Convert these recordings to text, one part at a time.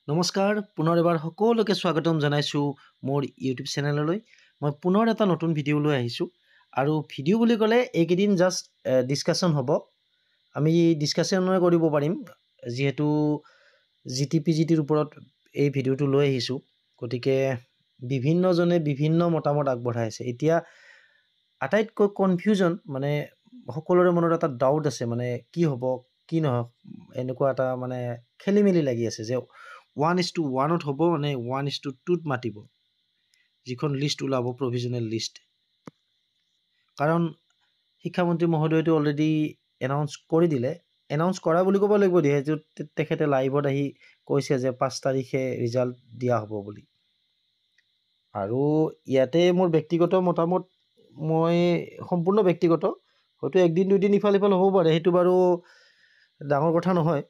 নমস্কাৰ পুনৰ এবাৰ সকলোকে স্বাগতম জনাইছোঁ মোৰ ইউটিউব চেনেললৈ। মই পুনৰ এটা নতুন ভিডিঅ' লৈ আহিছোঁ আৰু ভিডিঅ' বুলি ক'লে এইকেইদিন জাষ্ট ডিছকাশ্যন হ'ব। আমি ডিছকাশ্যনে কৰিব পাৰিম যিহেতু GTPGTৰ ওপৰত এই ভিডিঅ'টো লৈ আহিছোঁ। গতিকে বিভিন্নজনে বিভিন্ন মতামত আগবঢ়াই আছে। এতিয়া আটাইতকৈ কনফিউজন মানে সকলোৰে মনত এটা ডাউট আছে, মানে কি হ'ব কি নহওক এনেকুৱা এটা মানে খেলি মেলি লাগি আছে যে 1:1 হ'ব নে 1:2 মাতিব, যিখন লিষ্ট ওলাব প্ৰভিজনেল লিষ্ট। কাৰণ শিক্ষামন্ত্ৰী মহোদয়টো অলৰেডি এনাউন্স কৰি দিলে, এনাউন্স কৰা বুলি ক'ব লাগিব, যিহেতু তেখেতে লাইভত আহি কৈছে যে 5 তাৰিখে ৰিজাল্ট দিয়া হ'ব বুলি। আৰু ইয়াতে মোৰ ব্যক্তিগত মতামত, মই সম্পূৰ্ণ ব্যক্তিগত, হয়তো একদিন দুদিন ইফাল সিফাল হ'ব পাৰে, সেইটো বাৰু ডাঙৰ কথা নহয়।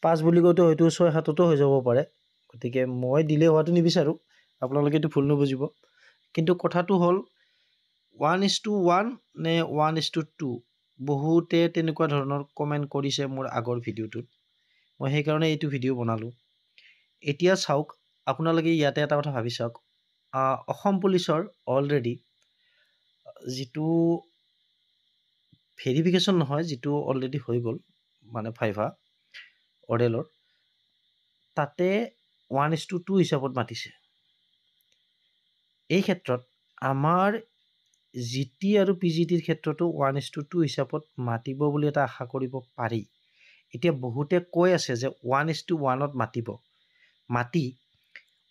5 বুলি কওঁতে হয়তো 6-7তো হৈ যাব পাৰে। গতিকে মই দিলে হোৱাটো নিবিচাৰোঁ, আপোনালোকেতো ভুল নুবুজিব। কিন্তু কথাটো হ'ল 1:1 নে 1:2। বহুতে তেনেকুৱা ধৰণৰ কমেণ্ট কৰিছে মোৰ আগৰ ভিডিঅ'টোত। মই সেইকাৰণে এইটো ভিডিঅ' বনালোঁ। এতিয়া চাওক, আপোনালোকে ইয়াতে এটা কথা ভাবি চাওক, অসম পুলিচৰ অলৰেডি যিটো ভেৰিফিকেশ্যন নহয়, যিটো অলৰেডি হৈ গ'ল মানে ভাইভা অৰেলৰ, তাতে 1:2 হিচাপত মাতিছে। এই ক্ষেত্ৰত আমাৰ GT আৰু PGTৰ ক্ষেত্ৰতো 1:2 হিচাপত মাতিব বুলি এটা আশা কৰিব পাৰি। এতিয়া বহুতে কৈ আছে যে 1:1ত মাতিব, মাতি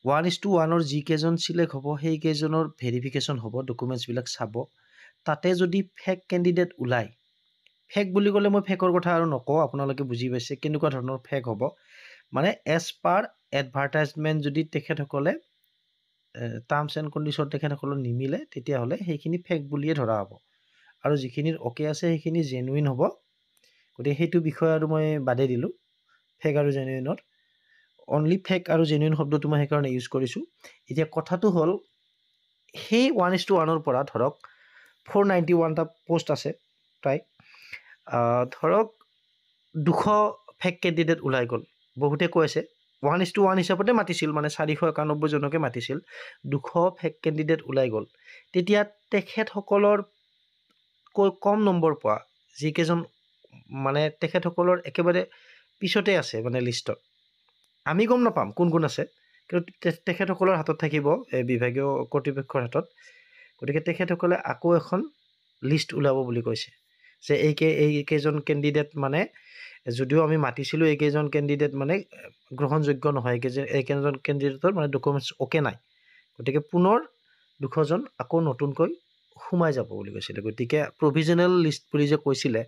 1:1ৰ যিকেইজন চিলেক্ট হ'ব সেইকেইজনৰ ভেৰিফিকেশ্যন হ'ব, ডকুমেণ্টছবিলাক চাব। তাতে যদি ফেক কেণ্ডিডেট ওলায়, ফেক বুলি ক'লে মই ফেকৰ কথা আৰু নকওঁ, আপোনালোকে বুজি পাইছে কেনেকুৱা ধৰণৰ ফেক হ'ব। মানে এজ পাৰ এডভাৰটাইজমেণ্ট যদি তেখেতসকলে টাৰ্মছ এণ্ড কণ্ডিশ্যন তেখেতসকলৰ নিমিলে, তেতিয়াহ'লে সেইখিনি ফেক বুলিয়ে ধৰা হ'ব। আৰু যিখিনিৰ অ'কে আছে সেইখিনি জেনুইন হ'ব। গতিকে সেইটো বিষয়ে আৰু মই বাদেই দিলোঁ, ফেক আৰু জেনুইনৰ। অনলি ফেক আৰু জেনুইন শব্দটো মই সেইকাৰণে ইউজ কৰিছোঁ। এতিয়া কথাটো হ'ল, সেই 1:1ৰ পৰা ধৰক 491টা পোষ্ট আছে প্ৰায়, ধৰক 200 ফেক কেণ্ডিডেট ওলাই গ'ল। বহুতে কৈ আছে 1:1 হিচাপতে মাতিছিল, মানে 491 জনকে মাতিছিল, 200 ফেক কেণ্ডিডেট ওলাই গ'ল। তেতিয়া তেখেতসকলৰ কম নম্বৰ পোৱা যিকেইজন মানে তেখেতসকলৰ একেবাৰে পিছতে আছে মানে লিষ্টত, আমি গম নাপাম কোন কোন আছে, কিন্তু তেখেতসকলৰ হাতত থাকিব, বিভাগীয় কৰ্তৃপক্ষৰ হাতত। গতিকে তেখেতসকলে আকৌ এখন লিষ্ট ওলাব বুলি কৈছে যে এইকেইজন কেণ্ডিডেট মানে, যদিও আমি মাতিছিলোঁ এইকেইজন কেণ্ডিডেট মানে গ্ৰহণযোগ্য নহয়, এইকেইজন কেণ্ডিডেটৰ মানে ডকুমেণ্টছ অ'কে নাই। গতিকে পুনৰ 200জন আকৌ নতুনকৈ সোমাই যাব বুলি কৈছিলে। গতিকে প্ৰভিজনেল লিষ্ট বুলি যে কৈছিলে,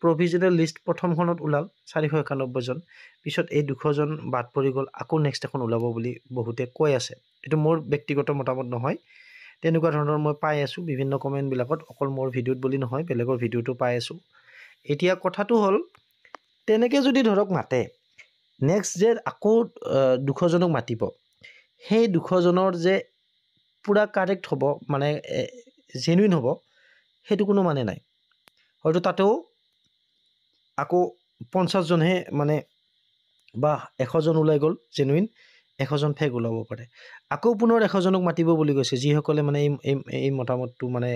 প্ৰভিজনেল লিষ্ট প্ৰথমখনত ওলাল 491 জন, পিছত এই 200জন বাদ পৰি গ'ল, আকৌ নেক্সট এখন ওলাব বুলি বহুতে কৈ আছে। এইটো মোৰ ব্যক্তিগত মতামত নহয়, তেনেকুৱা ধৰণৰ মই পাই আছোঁ বিভিন্ন কমেণ্টবিলাকত, অকল মোৰ ভিডিঅ'ত বুলি নহয়, বেলেগৰ ভিডিঅ'টো পাই আছোঁ। এতিয়া কথাটো হ'ল, তেনেকৈ যদি ধৰক মাতে, নেক্সট যে আকৌ 200জনক মাতিব, সেই 200জনৰ যে পূৰা কাৰেক্ট হ'ব, মানে জেনুইন হ'ব, সেইটো কোনো মানে নাই। হয়তো তাতেও আকৌ 50জনহে মানে, বা 100জন ওলাই গ'ল জেনুইন, 100জন ফেক ওলাব পাৰে। আকৌ পুনৰ 100জনক মাতিব বুলি কৈছে, যিসকলে মানে এই মতামতটো মানে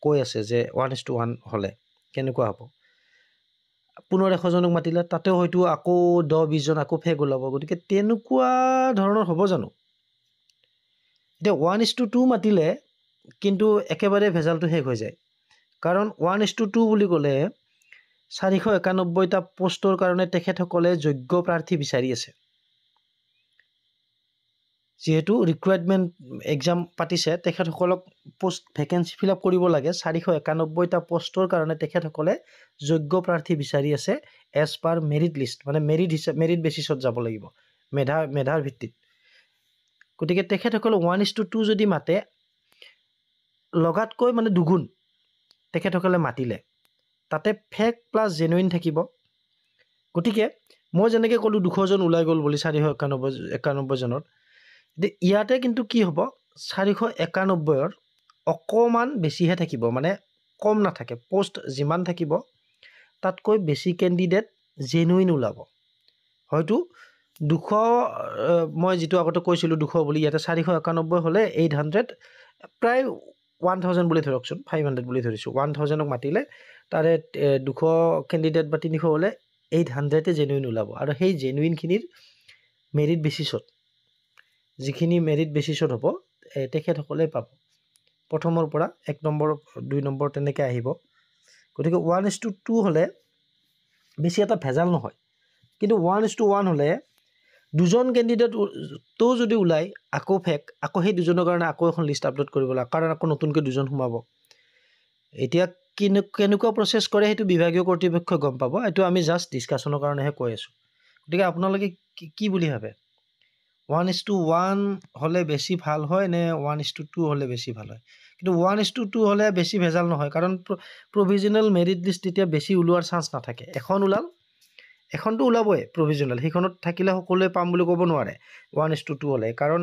কৈ আছে যে 1:1 হ'লে কেনেকুৱা হ'ব। পুনৰ 100জনক মাতিলে তাতেও হয়তো আকৌ 10-20জন আকৌ ফেক ওলাব। গতিকে তেনেকুৱা ধৰণৰ হ'ব জানো? এতিয়া 1:2 মাতিলে কিন্তু একেবাৰে ভেজালটো শেষ হৈ যায়। কাৰণ 1:2 বুলি ক'লে 491টা পোষ্টৰ কাৰণে তেখেতসকলে যোগ্য প্ৰাৰ্থী বিচাৰি আছে। যিহেতু ৰিকুৱাৰমেণ্ট এক্সাম পাতিছে, তেখেতসকলক পোষ্ট ভেকেঞ্চি ফিল আপ কৰিব লাগে। 491টা পোষ্টৰ কাৰণে তেখেতসকলে যোগ্য প্ৰাৰ্থী বিচাৰি আছে এজ পাৰ মেৰিট লিষ্ট, মানে মেৰিট বেচিছত যাব লাগিব, মেধাৰ ভিত্তিত। গতিকে তেখেতসকলে 1:2 যদি মাতে, লগাতকৈ মানে দুগুণ তেখেতসকলে মাতিলে, তাতে ফেক প্লাছ জেনুইন থাকিব। গতিকে মই যেনেকৈ ক'লোঁ 200জন ওলাই গ'ল বুলি 491জনৰ, ইয়াতে কিন্তু কি হ'ব, 491ৰ অকণমান বেছিহে থাকিব, মানে কম নাথাকে। পোষ্ট যিমান থাকিব তাতকৈ বেছি কেণ্ডিডেট জেনুইন ওলাব। হয়তো 200 মই যিটো আগতে কৈছিলোঁ 200 বুলি, ইয়াতে 491 হ'লে 800 প্ৰায় 1000 বুলি ধৰকচোন, 500 বুলি ধৰিছোঁ, 1000ক মাতিলে তাৰে 200 কেণ্ডিডেট বা 300 হ'লে 800 জেনুইন ওলাব। আৰু সেই জেনুইনখিনিৰ মেৰিট বেচিছত, যিখিনি মেৰিট বেচিছত হ'ব তেখেতসকলে পাব। প্ৰথমৰ পৰা 1 নম্বৰ 2 নম্বৰ তেনেকৈ আহিব। গতিকে 1:2 হ'লে বেছি এটা ভেজাল নহয়। কিন্তু 1:1 হ'লে দুজন কেণ্ডিডেটটো যদি ওলায় আকৌ ফেক, আকৌ সেই দুজনৰ কাৰণে আকৌ এখন লিষ্ট আপলোড কৰিব লাগে, কাৰণ আকৌ নতুনকৈ দুজন সোমাব। এতিয়া কেনেকুৱা প্ৰচেছ কৰে সেইটো বিভাগীয় কৰ্তৃপক্ষই গম পাব। এইটো আমি জাষ্ট ডিছকাশ্যনৰ কাৰণেহে কৈ আছোঁ। গতিকে আপোনালোকে কি বুলি ভাবে? 1:1 হ'লে বেছি ভাল হয় নে 1:2 হ'লে বেছি ভাল হয়? কিন্তু 1:2 হ'লে বেছি ভেজাল নহয়, কাৰণ প্ৰভিজনেল মেৰিট লিষ্ট তেতিয়া বেছি ওলোৱাৰ চান্স নাথাকে। এখন ওলাল, এখনটো ওলাবই প্ৰভিজনেল, সেইখনত থাকিলে সকলোৱে পাম বুলি ক'ব নোৱাৰে 1:2 হ'লে, কাৰণ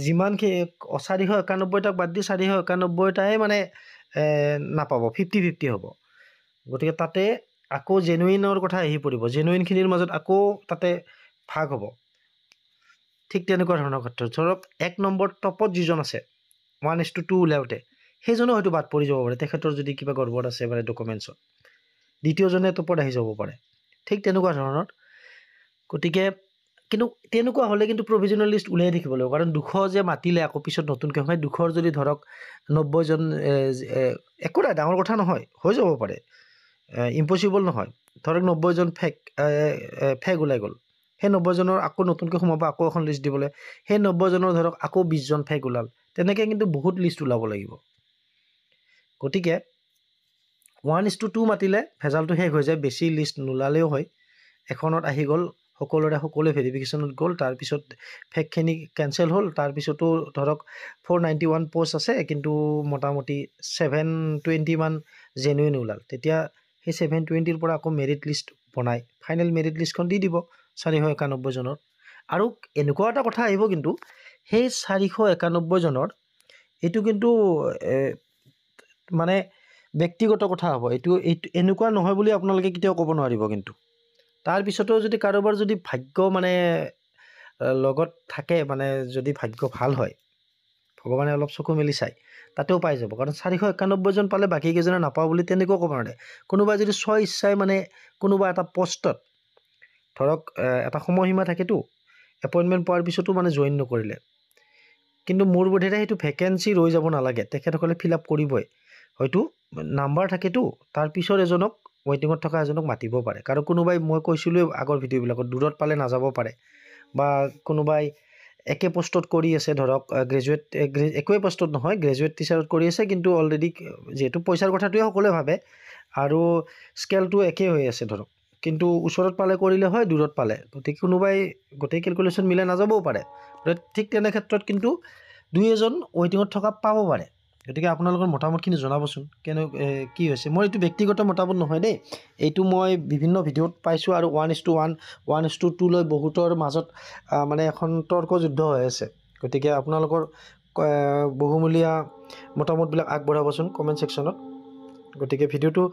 যিমানখিনি 491টাক বাদ দি 491টাই মানে নাপাব, 50-50 হ'ব। গতিকে তাতে আকৌ জেনুইনৰ কথা আহি পৰিব, জেনুইনখিনিৰ মাজত আকৌ তাতে ভাগ হ'ব। ঠিক তেনেকুৱা ধৰণৰ ক্ষেত্ৰত ধৰক 1 নম্বৰ টপত যিজন আছে 1:2 ওলাওঁতে, সেইজনো হয়তো বাদ পৰি যাব পাৰে, তেখেতৰ যদি কিবা গড়বড় আছে মানে ডকুমেণ্টছত, দ্বিতীয়জনে টপত আহি যাব পাৰে। ঠিক তেনেকুৱা ধৰণৰ। গতিকে কিন্তু তেনেকুৱা হ'লে কিন্তু প্ৰভিজনেল লিষ্ট উলিয়াই থাকিব লাগিব, কাৰণ 200 যে মাতিলে আকৌ পিছত নতুনকৈ হয়, 200ৰ যদি ধৰক 90জন, একো নাই, ডাঙৰ কথা নহয়, হৈ যাব পাৰে, ইম্পচিবল নহয়। ধৰক 90জন ফেক ওলাই গ'ল, সেই 90জনৰ আকৌ নতুনকৈ সোমাব, আকৌ এখন লিষ্ট দিবলৈ, সেই 90জনৰ ধৰক আকৌ 20জন ফেক ওলাল, তেনেকৈ কিন্তু বহুত লিষ্ট ওলাব লাগিব। গতিকে 1:2 মাতিলে ভেজালটো শেষ হৈ যায়, বেছি লিষ্ট নোলালেও হয়, এখনত আহি গ'ল, সকলোৱে ভেৰিফিকেশ্যনত গ'ল, তাৰপিছত ফেকখিনি কেঞ্চেল হ'ল, তাৰপিছতো ধৰক 491 পষ্ট আছে, কিন্তু মোটামুটি 720 মান জেনুইন ওলাল, তেতিয়া সেই 720ৰ পৰা আকৌ মেৰিট লিষ্ট বনাই ফাইনেল মেৰিট লিষ্টখন দি দিব 491জনৰ। আৰু এনেকুৱা এটা কথা আহিব, কিন্তু সেই 491জনৰ এইটো কিন্তু মানে ব্যক্তিগত কথা হ'ব, এইটো এনেকুৱা নহয় বুলি আপোনালোকে কেতিয়াও ক'ব নোৱাৰিব। কিন্তু তাৰপিছতো যদি কাৰোবাৰ যদি ভাগ্য মানে লগত থাকে, মানে যদি ভাগ্য ভাল হয়, ভগৱানে অলপ চকু মেলি চায়, তাতেও পাই যাব, কাৰণ 491জন পালে বাকীকেইজনে নাপাওঁ বুলি তেনেকুৱা ক'ব নোৱাৰে। কোনোবাই যদি ইচ্ছাই মানে কোনোবা এটা পষ্টত ধৰক এটা সময়সীমা থাকেতো, এপইণ্টমেণ্ট পোৱাৰ পিছতো মানে জইন নকৰিলে, কিন্তু মোৰ বোধেৰে সেইটো ভেকেঞ্চি ৰৈ যাব নালাগে, তেখেতসকলে ফিল আপ কৰিবই। হয়তো নাম্বাৰ থাকেতো, তাৰপিছত এজনক ৱেইটিঙত থকা এজনক মাতিব পাৰে, কাৰণ কোনোবাই, মই কৈছিলোঁ আগৰ ভিডিঅ'বিলাকত, দূৰত পালে নাযাব পাৰে, বা কোনোবাই একে পষ্টত কৰি আছে, ধৰক একোৱে পষ্টত নহয়, গ্ৰেজুৱেট টিচাৰত কৰি আছে, কিন্তু অলৰেডি যিহেতু পইচাৰ কথাটোৱে সকলোৱে ভাবে, আৰু স্কেলটো একেই হৈ আছে ধৰক, কিন্তু ওচৰত পালে কৰিলে হয়, দূৰত পালে, গতিকে কোনোবাই গোটেই কেলকুলেশ্যন মিলাই নাযাবও পাৰে। ঠিক তেনে ক্ষেত্ৰত কিন্তু 2-এজন ৱেইটিঙত থকা পাব পাৰে। গতিকে আপোনালোকৰ মতামতখিনি জনাবচোন, কি হৈছে। মোৰ এইটো ব্যক্তিগত মতামত নহয় দেই, এইটো মই বিভিন্ন ভিডিঅ'ত পাইছোঁ, আৰু 1:1 1:2 লৈ বহুতৰ মাজত মানে এখন তৰ্ক যুদ্ধ হৈ আছে। গতিকে আপোনালোকৰ বহুমূলীয়া মতামতবিলাক আগবঢ়াবচোন কমেণ্ট ছেকশ্যনত। গতিকে ভিডিঅ'টো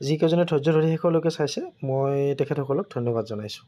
যিকেইজনে ধৈৰ্য ধৰি শেষলৈকে চাইছে, মই তেখেতসকলক ধন্যবাদ জনাইছোঁ।